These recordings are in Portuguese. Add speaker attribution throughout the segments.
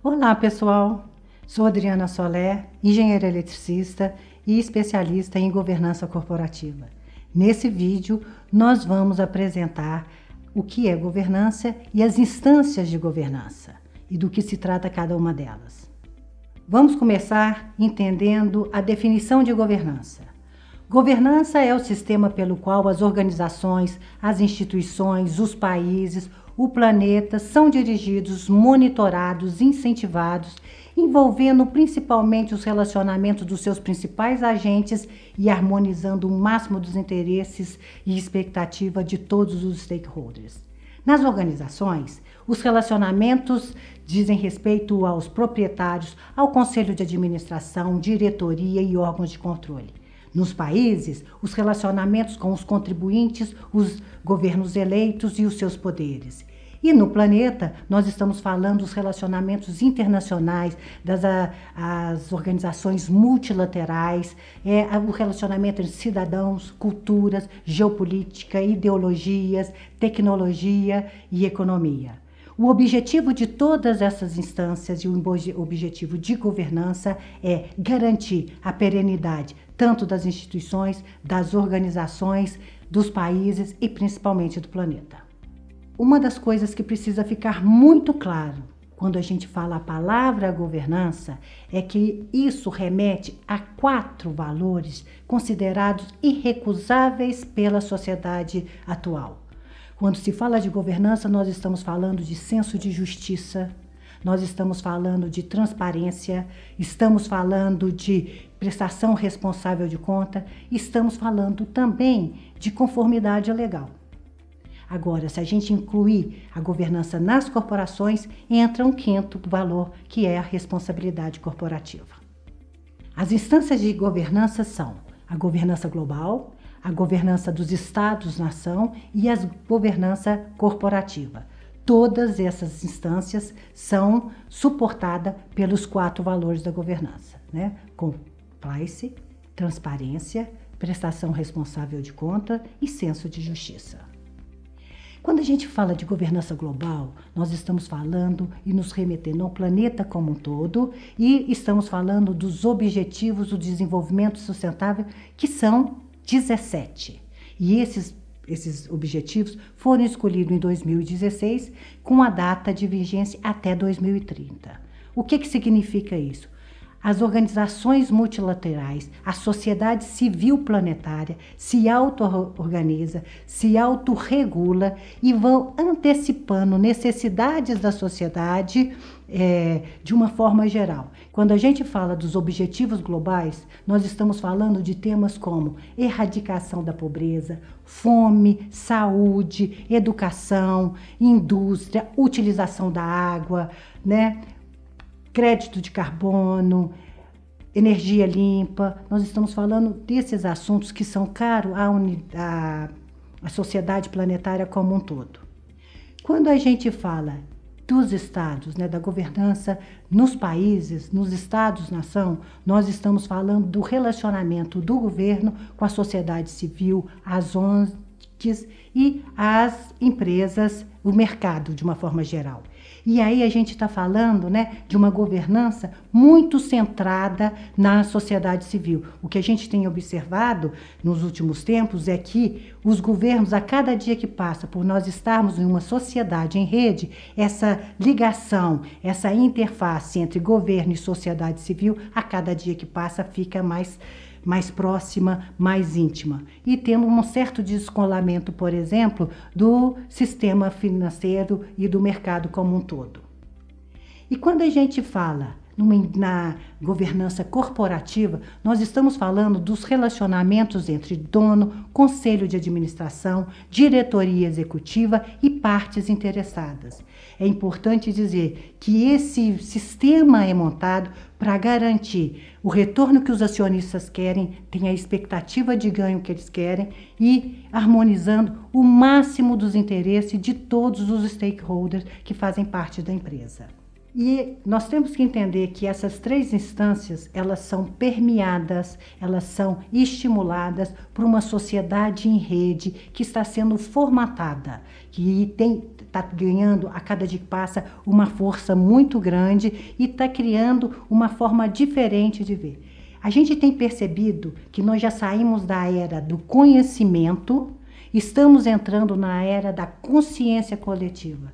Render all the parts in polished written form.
Speaker 1: Olá, pessoal! Sou Adriana Solé, engenheira eletricista e especialista em governança corporativa. Nesse vídeo, nós vamos apresentar o que é governança e as instâncias de governança e do que se trata cada uma delas. Vamos começar entendendo a definição de governança. Governança é o sistema pelo qual as organizações, as instituições, os países, o planeta são dirigidos, monitorados, incentivados, envolvendo principalmente os relacionamentos dos seus principais agentes e harmonizando o máximo dos interesses e expectativa de todos os stakeholders. Nas organizações, os relacionamentos dizem respeito aos proprietários, ao conselho de administração, diretoria e órgãos de controle. Nos países, os relacionamentos com os contribuintes, os governos eleitos e os seus poderes. E no planeta, nós estamos falando dos relacionamentos internacionais, as organizações multilaterais, o relacionamento entre cidadãos, culturas, geopolítica, ideologias, tecnologia e economia. O objetivo de todas essas instâncias e o objetivo de governança é garantir a perenidade tanto das instituições, das organizações, dos países e principalmente do planeta. Uma das coisas que precisa ficar muito claro quando a gente fala a palavra governança é que isso remete a 4 valores considerados irrecusáveis pela sociedade atual. Quando se fala de governança, nós estamos falando de senso de justiça, nós estamos falando de transparência, estamos falando de prestação responsável de conta, estamos falando também de conformidade legal. Agora, se a gente incluir a governança nas corporações, entra um 5º valor, que é a responsabilidade corporativa. As instâncias de governança são a governança global, a governança dos estados-nação e a governança corporativa. Todas essas instâncias são suportadas pelos 4 valores da governança, né? Compliance, transparência, prestação responsável de conta e senso de justiça. Quando a gente fala de governança global, nós estamos falando e nos remetendo ao planeta como um todo e estamos falando dos objetivos do desenvolvimento sustentável, que são 17. E esses objetivos foram escolhidos em 2016 com a data de vigência até 2030. O que significa isso? As organizações multilaterais, a sociedade civil planetária se auto-organiza, se autorregula e vão antecipando necessidades da sociedade de uma forma geral. Quando a gente fala dos objetivos globais, nós estamos falando de temas como erradicação da pobreza, fome, saúde, educação, indústria, utilização da água, né? Crédito de carbono, energia limpa. Nós estamos falando desses assuntos que são caros à sociedade planetária como um todo. Quando a gente fala dos estados, né, da governança nos países, nos estados-nação, nós estamos falando do relacionamento do governo com a sociedade civil, as ONGs e as empresas, o mercado de uma forma geral. E aí a gente está falando, né, de uma governança muito centrada na sociedade civil. O que a gente tem observado nos últimos tempos é que os governos, a cada dia que passa, por nós estarmos em uma sociedade em rede, essa ligação, essa interface entre governo e sociedade civil, a cada dia que passa fica mais próxima, mais íntima. E temos um certo descolamento, por exemplo, do sistema financeiro e do mercado como um todo. E quando a gente fala na governança corporativa, nós estamos falando dos relacionamentos entre dono, conselho de administração, diretoria executiva e partes interessadas. É importante dizer que esse sistema é montado para garantir o retorno que os acionistas querem, tem a expectativa de ganho que eles querem e harmonizando o máximo dos interesses de todos os stakeholders que fazem parte da empresa. E nós temos que entender que essas 3 instâncias, elas são permeadas, elas são estimuladas por uma sociedade em rede que está sendo formatada, que está ganhando, a cada dia que passa, uma força muito grande e está criando uma forma diferente de ver. A gente tem percebido que nós já saímos da era do conhecimento, estamos entrando na era da consciência coletiva.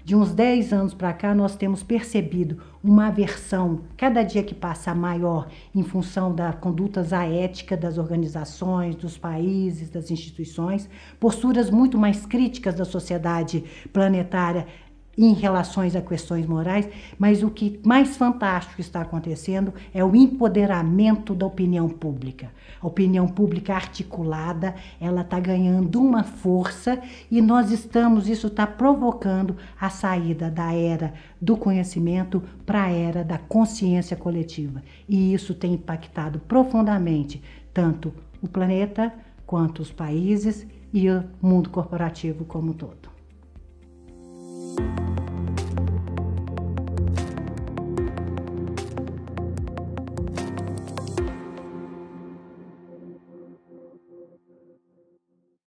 Speaker 1: De uns 10 anos para cá, nós temos percebido uma aversão, cada dia que passa, maior, em função das condutas aéticas das organizações, dos países, das instituições, posturas muito mais críticas da sociedade planetária em relações a questões morais, mas o que mais fantástico está acontecendo é o empoderamento da opinião pública. A opinião pública articulada, ela está ganhando uma força e isso está provocando a saída da era do conhecimento para a era da consciência coletiva. E isso tem impactado profundamente tanto o planeta quanto os países e o mundo corporativo como um todo.